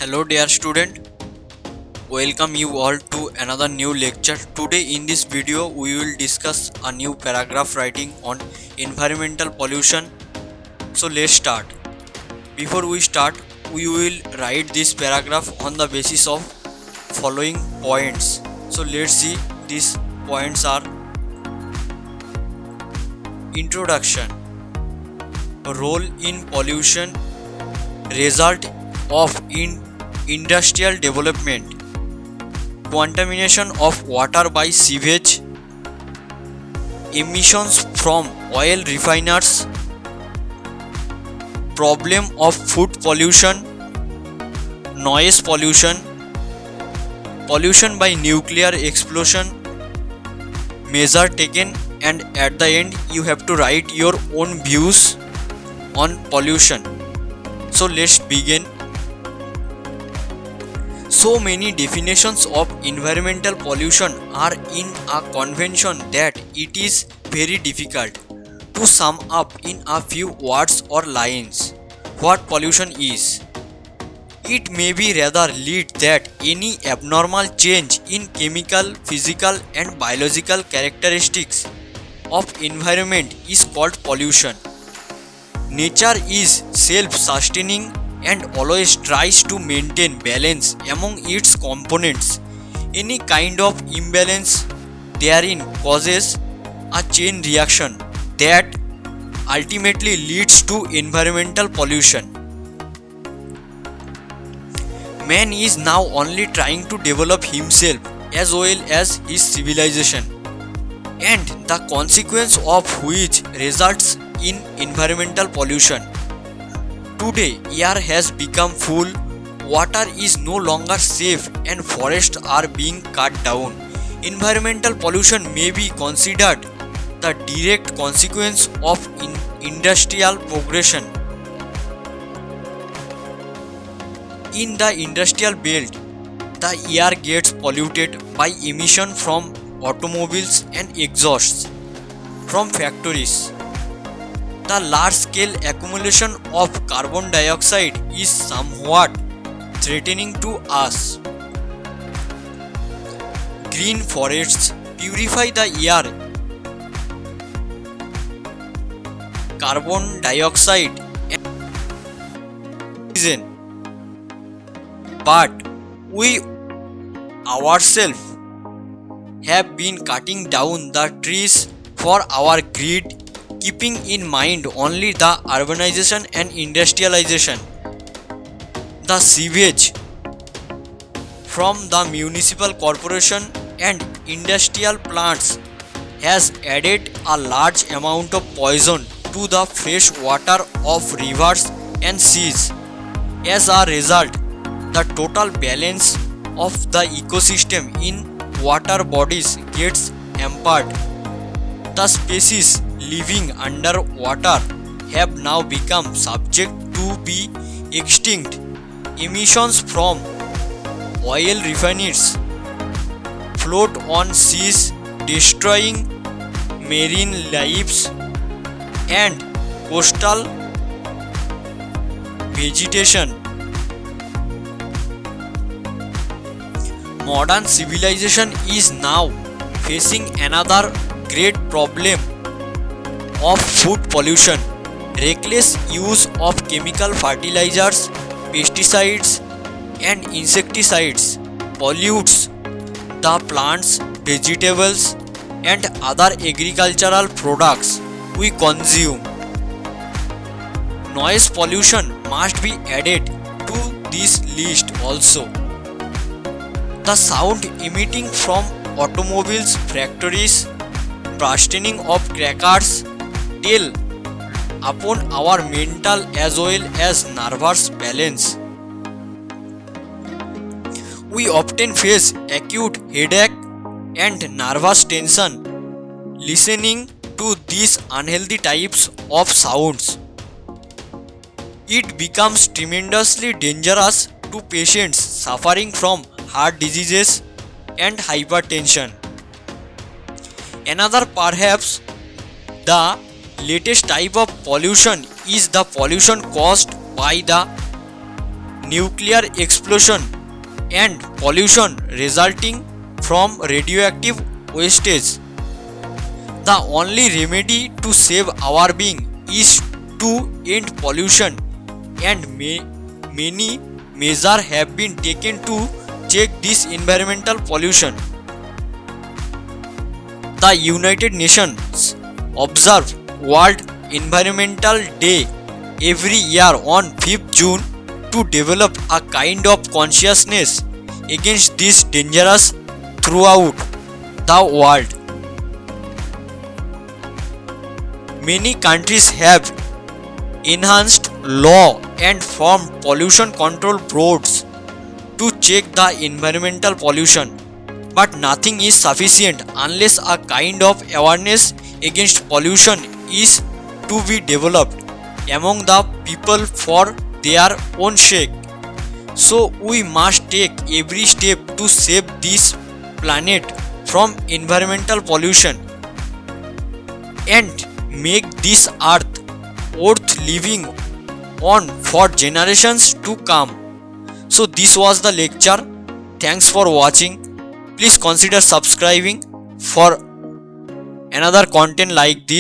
Hello dear student, welcome you all to another new lecture. Today in this video we will discuss a new paragraph writing on environmental pollution. So let's start. Before we start, we will write this paragraph on the basis of following points. So let's see, these points are: introduction, role in pollution, result of industrial development, contamination of water by sewage, emissions from oil refiners, problem of food pollution, noise pollution, pollution by nuclear explosion, measure taken, and at the end you have to write your own views on pollution. So let's begin. So many definitions of environmental pollution are in a convention that it is very difficult to sum up in a few words or lines what pollution is. It may be rather lead that any abnormal change in chemical, physical and biological characteristics of environment is called pollution. Nature is self-sustaining and always tries to maintain balance among its components. Any kind of imbalance therein causes a chain reaction that ultimately leads to environmental pollution. Man is now only trying to develop himself as well as his civilization, and the consequence of which results in environmental pollution. Today, air has become full, water is no longer safe, and forests are being cut down. Environmental pollution may be considered the direct consequence of industrial progression. In the industrial belt, the air gets polluted by emission from automobiles and exhausts from factories. The large-scale accumulation of carbon dioxide is somewhat threatening to us. Green forests purify the air. Carbon dioxide and oxygen. But we ourselves have been cutting down the trees for our greed, keeping in mind only the urbanization and industrialization. The sewage from the municipal corporation and industrial plants has added a large amount of poison to the fresh water of rivers and seas. As a result, the total balance of the ecosystem in water bodies gets hampered. The species living underwater have now become subject to be extinct. Emissions from oil refineries float on seas, destroying marine lives and coastal vegetation. Modern civilization is now facing another great problem of food pollution. Reckless use of chemical fertilizers, pesticides and insecticides pollutes the plants, vegetables and other agricultural products we consume. Noise pollution must be added to this list also. The sound emitting from automobiles, factories, bursting of crackers tell upon our mental as well as nervous balance. We often face acute headache and nervous tension listening to these unhealthy types of sounds. It becomes tremendously dangerous to patients suffering from heart diseases and hypertension. Another, perhaps the latest type of pollution is the pollution caused by the nuclear explosion and pollution resulting from radioactive wastage. The only remedy to save our being is to end pollution, and many measures have been taken to check this environmental pollution. The United Nations observe World Environmental Day every year on 5th June to develop a kind of consciousness against this dangerous throughout the world. Many countries have enhanced law and formed pollution control boards to check the environmental pollution, but nothing is sufficient unless a kind of awareness against pollution is to be developed among the people for their own sake. So we must take every step to save this planet from environmental pollution and make this earth worth living on for generations to come. So this was the lecture. Thanks for watching. Please consider subscribing for another content like this.